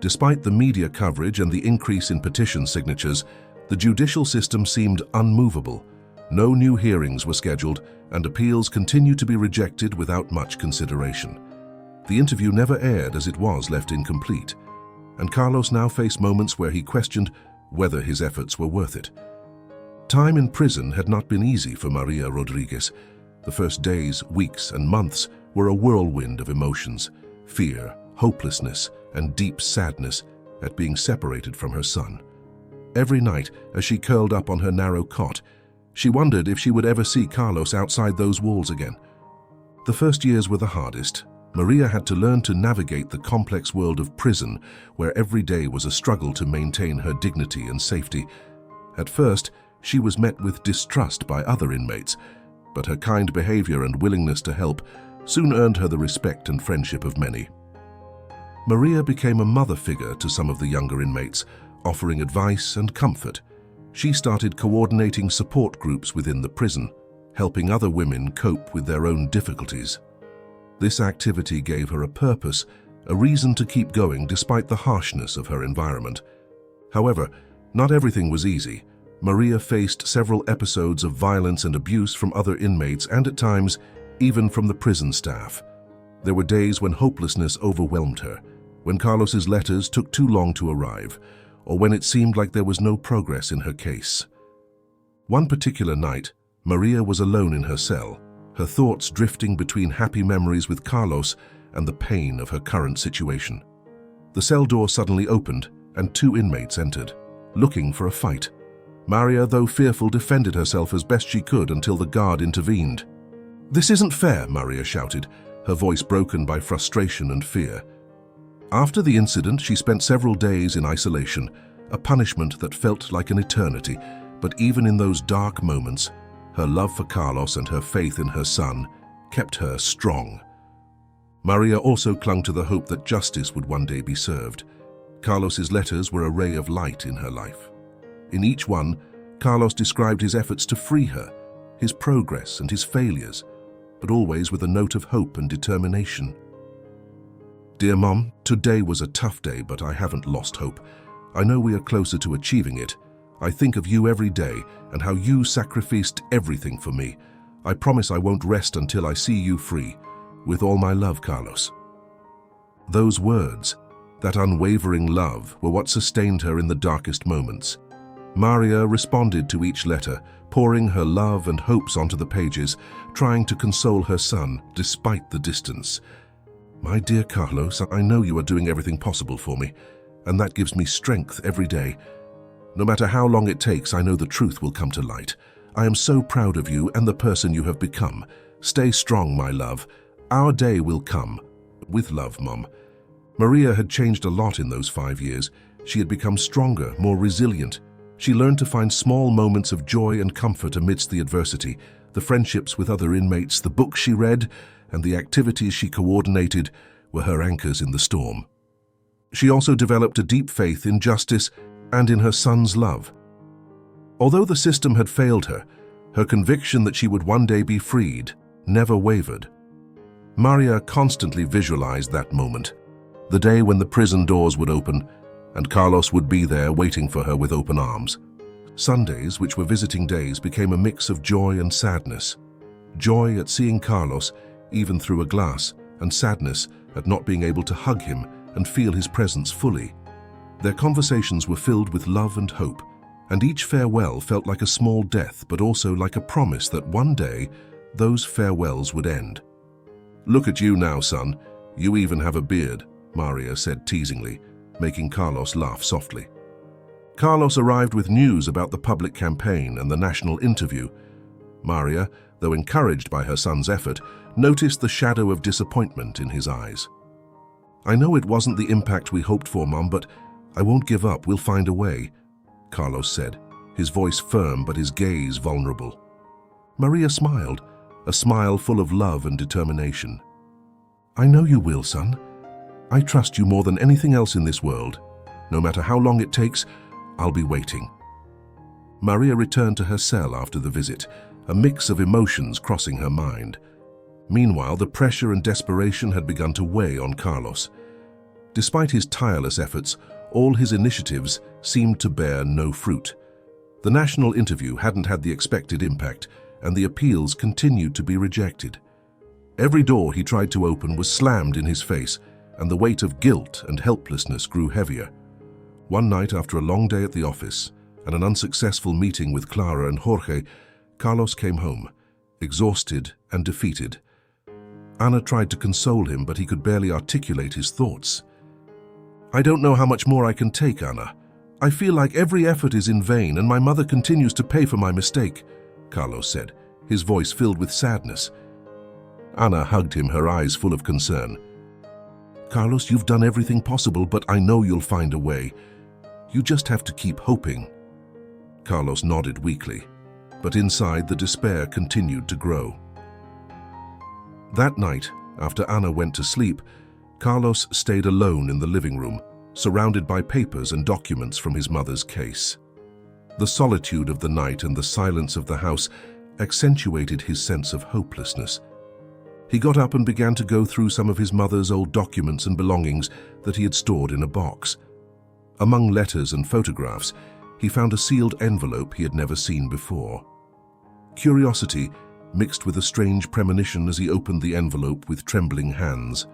Despite the media coverage and the increase in petition signatures, the judicial system seemed unmovable. No new hearings were scheduled, and appeals continued to be rejected without much consideration. The interview never aired as it was left incomplete, and Carlos now faced moments where he questioned whether his efforts were worth it. Time in prison had not been easy for Maria Rodriguez. The first days, weeks, and months were a whirlwind of emotions: fear, hopelessness, and deep sadness at being separated from her son. Every night, as she curled up on her narrow cot, she wondered if she would ever see Carlos outside those walls again. The first years were the hardest. Maria had to learn to navigate the complex world of prison, where every day was a struggle to maintain her dignity and safety. At first, she was met with distrust by other inmates, but her kind behavior and willingness to help soon earned her the respect and friendship of many. Maria became a mother figure to some of the younger inmates, offering advice and comfort. She started coordinating support groups within the prison, helping other women cope with their own difficulties. This activity gave her a purpose, a reason to keep going despite the harshness of her environment. However, not everything was easy. Maria faced several episodes of violence and abuse from other inmates and at times, even from the prison staff. There were days when hopelessness overwhelmed her, when Carlos's letters took too long to arrive, or when it seemed like there was no progress in her case. One particular night, Maria was alone in her cell, her thoughts drifting between happy memories with Carlos and the pain of her current situation. The cell door suddenly opened and 2 inmates entered, looking for a fight. Maria, though fearful, defended herself as best she could until the guard intervened. "This isn't fair," Maria shouted, her voice broken by frustration and fear. After the incident, she spent several days in isolation, a punishment that felt like an eternity. But even in those dark moments, her love for Carlos and her faith in her son kept her strong. Maria also clung to the hope that justice would one day be served. Carlos's letters were a ray of light in her life. In each one, Carlos described his efforts to free her, his progress and his failures, but always with a note of hope and determination. Dear Mom, today was a tough day, but I haven't lost hope. I know we are closer to achieving it. I think of you every day and how you sacrificed everything for me. I promise I won't rest until I see you free. With all my love, Carlos. Those words, that unwavering love, were what sustained her in the darkest moments. Maria responded to each letter, pouring her love and hopes onto the pages, trying to console her son despite the distance. My dear Carlos, I know you are doing everything possible for me, and that gives me strength every day. No matter how long it takes, I know the truth will come to light. I am so proud of you and the person you have become. Stay strong, my love. Our day will come. With love, Mom. Maria had changed a lot in those 5 years. She had become stronger, more resilient. She learned to find small moments of joy and comfort amidst the adversity. The friendships with other inmates, the books she read, and the activities she coordinated were her anchors in the storm. She also developed a deep faith in justice and in her son's love. Although the system had failed her, her conviction that she would one day be freed never wavered. Maria constantly visualized that moment, the day when the prison doors would open and Carlos would be there waiting for her with open arms. Sundays, which were visiting days, became a mix of joy and sadness. Joy at seeing Carlos, even through a glass, and sadness at not being able to hug him and feel his presence fully. Their conversations were filled with love and hope, and each farewell felt like a small death, but also like a promise that one day those farewells would end. Look at you now, son. You even have a beard, Maria said teasingly, making Carlos laugh softly. Carlos arrived with news about the public campaign and the national interview. Maria, though encouraged by her son's effort, noticed the shadow of disappointment in his eyes. I know it wasn't the impact we hoped for, Mom, but I won't give up. We'll find a way, Carlos said, his voice firm but his gaze vulnerable. Maria smiled, a smile full of love and determination. I know you will, son. I trust you more than anything else in this world. No matter how long it takes, I'll be waiting. Maria returned to her cell after the visit, a mix of emotions crossing her mind. Meanwhile, the pressure and desperation had begun to weigh on Carlos. Despite his tireless efforts, all his initiatives seemed to bear no fruit. The national interview hadn't had the expected impact, and the appeals continued to be rejected. Every door he tried to open was slammed in his face, and the weight of guilt and helplessness grew heavier. One night, after a long day at the office and an unsuccessful meeting with Clara and Jorge, Carlos came home, exhausted and defeated. Ana tried to console him, but he could barely articulate his thoughts. I don't know how much more I can take, Ana. I feel like every effort is in vain and my mother continues to pay for my mistake, Carlos said, his voice filled with sadness. Ana hugged him, her eyes full of concern. Carlos, you've done everything possible, but I know you'll find a way. You just have to keep hoping. Carlos nodded weakly, but inside the despair continued to grow. That night, after Ana went to sleep, Carlos stayed alone in the living room, surrounded by papers and documents from his mother's case. The solitude of the night and the silence of the house accentuated his sense of hopelessness. He got up and began to go through some of his mother's old documents and belongings that he had stored in a box. Among letters and photographs, he found a sealed envelope he had never seen before. Curiosity mixed with a strange premonition as he opened the envelope with trembling hands.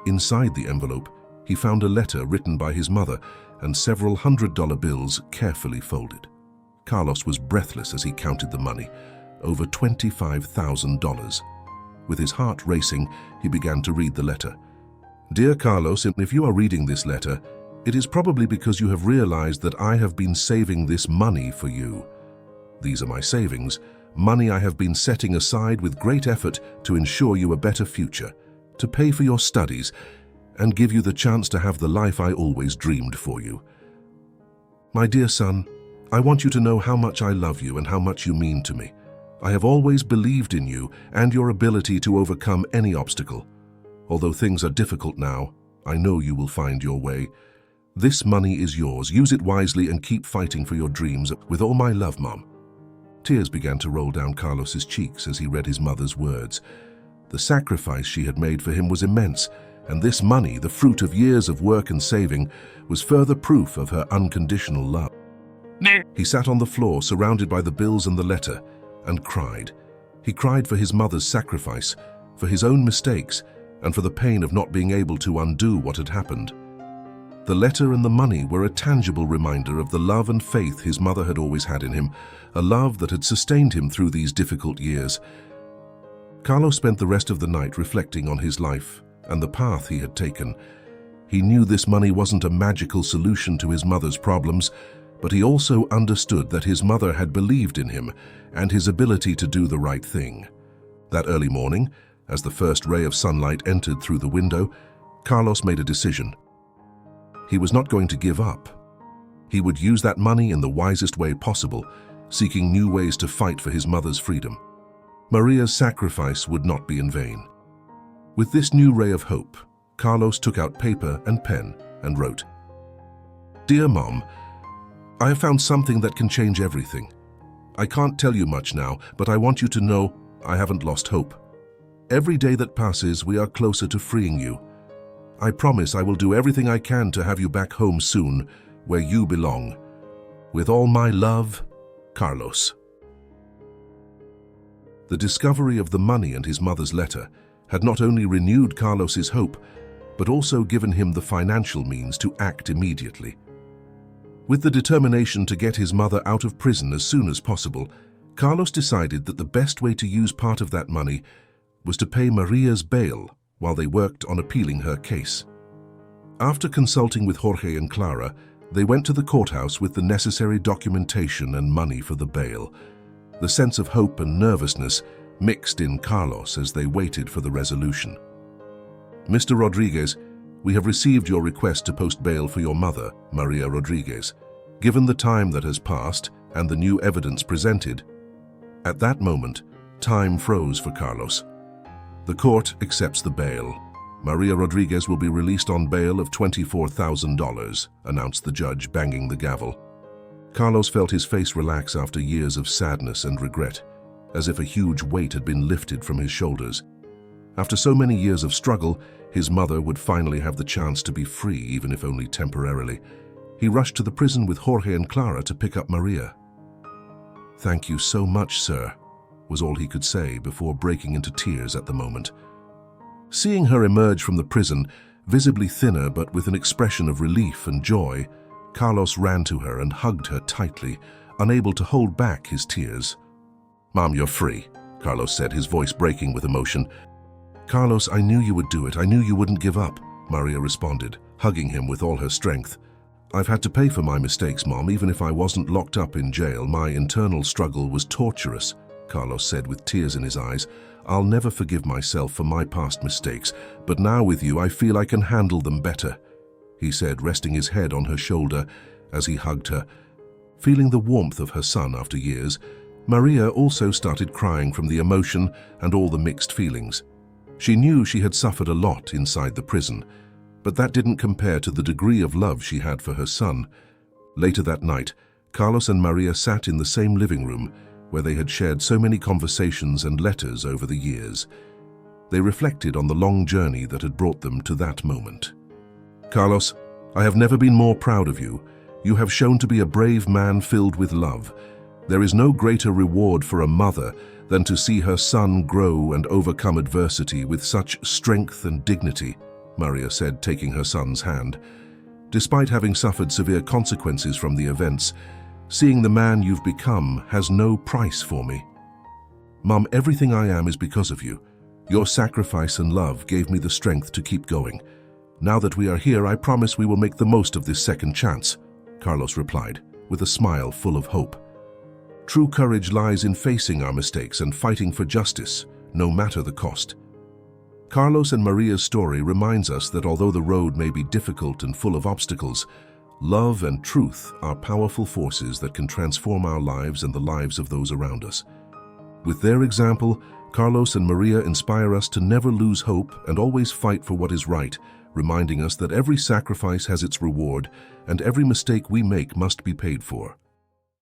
Inside the envelope, he found a letter written by his mother and several $100 bills carefully folded. Carlos was breathless as he counted the money, over $25,000. With his heart racing, he began to read the letter. Dear Carlos, if you are reading this letter, it is probably because you have realized that I have been saving this money for you. These are my savings, money I have been setting aside with great effort to ensure you a better future, to pay for your studies. and give you the chance to have the life I always dreamed for you. My dear son, I want you to know how much I love you and how much you mean to me. I have always believed in you and your ability to overcome any obstacle. Although things are difficult now, I know you will find your way. This money is yours. Use it wisely and keep fighting for your dreams. With all my love, Mom. Tears began to roll down Carlos's cheeks as he read his mother's words. The sacrifice she had made for him was immense, and this money, the fruit of years of work and saving, was further proof of her unconditional love. He sat on the floor, surrounded by the bills and the letter, and cried. He cried for his mother's sacrifice, for his own mistakes, and for the pain of not being able to undo what had happened. The letter and the money were a tangible reminder of the love and faith his mother had always had in him, a love that had sustained him through these difficult years. Carlos spent the rest of the night reflecting on his life and the path he had taken. He knew this money wasn't a magical solution to his mother's problems, but he also understood that his mother had believed in him and his ability to do the right thing. That early morning, as the first ray of sunlight entered through the window, Carlos made a decision. He was not going to give up. He would use that money in the wisest way possible, seeking new ways to fight for his mother's freedom. Maria's sacrifice would not be in vain. With this new ray of hope, Carlos took out paper and pen and wrote, "Dear Mom, I have found something that can change everything. I can't tell you much now, but I want you to know I haven't lost hope. Every day that passes, we are closer to freeing you. I promise I will do everything I can to have you back home soon, where you belong. With all my love, Carlos." The discovery of the money and his mother's letter had not only renewed Carlos's hope, but also given him the financial means to act immediately. With the determination to get his mother out of prison as soon as possible, Carlos decided that the best way to use part of that money was to pay Maria's bail while they worked on appealing her case. After consulting with Jorge and Clara, they went to the courthouse with the necessary documentation and money for the bail. The sense of hope and nervousness mixed in Carlos as they waited for the resolution. "Mr. Rodriguez, we have received your request to post bail for your mother, Maria Rodriguez. Given the time that has passed and the new evidence presented." At that moment, time froze for Carlos. "The court accepts the bail. Maria Rodriguez will be released on bail of $24,000, announced the judge, banging the gavel. Carlos felt his face relax after years of sadness and regret, as if a huge weight had been lifted from his shoulders. After so many years of struggle, his mother would finally have the chance to be free, even if only temporarily. He rushed to the prison with Jorge and Clara to pick up Maria. "Thank you so much, sir," was all he could say before breaking into tears at the moment. Seeing her emerge from the prison, visibly thinner but with an expression of relief and joy, Carlos ran to her and hugged her tightly, unable to hold back his tears. "Mom, you're free," Carlos said, his voice breaking with emotion. "Carlos, I knew you would do it. I knew you wouldn't give up," Maria responded, hugging him with all her strength. "I've had to pay for my mistakes, Mom. Even if I wasn't locked up in jail, my internal struggle was torturous," Carlos said with tears in his eyes. "I'll never forgive myself for my past mistakes, but now with you I feel I can handle them better," he said, resting his head on her shoulder as he hugged her. Feeling the warmth of her son after years, Maria also started crying from the emotion and all the mixed feelings. She knew she had suffered a lot inside the prison, but that didn't compare to the degree of love she had for her son. Later that night, Carlos and Maria sat in the same living room where they had shared so many conversations and letters over the years. They reflected on the long journey that had brought them to that moment. "Carlos, I have never been more proud of you. You have shown to be a brave man filled with love. There is no greater reward for a mother than to see her son grow and overcome adversity with such strength and dignity," Maria said, taking her son's hand. "Despite having suffered severe consequences from the events, seeing the man you've become has no price for me. Mom, everything I am is because of you. Your sacrifice and love gave me the strength to keep going. Now that we are here, I promise we will make the most of this second chance," Carlos replied, with a smile full of hope. "True courage lies in facing our mistakes and fighting for justice, no matter the cost." Carlos and Maria's story reminds us that although the road may be difficult and full of obstacles, love and truth are powerful forces that can transform our lives and the lives of those around us. With their example, Carlos and Maria inspire us to never lose hope and always fight for what is right, reminding us that every sacrifice has its reward and every mistake we make must be paid for.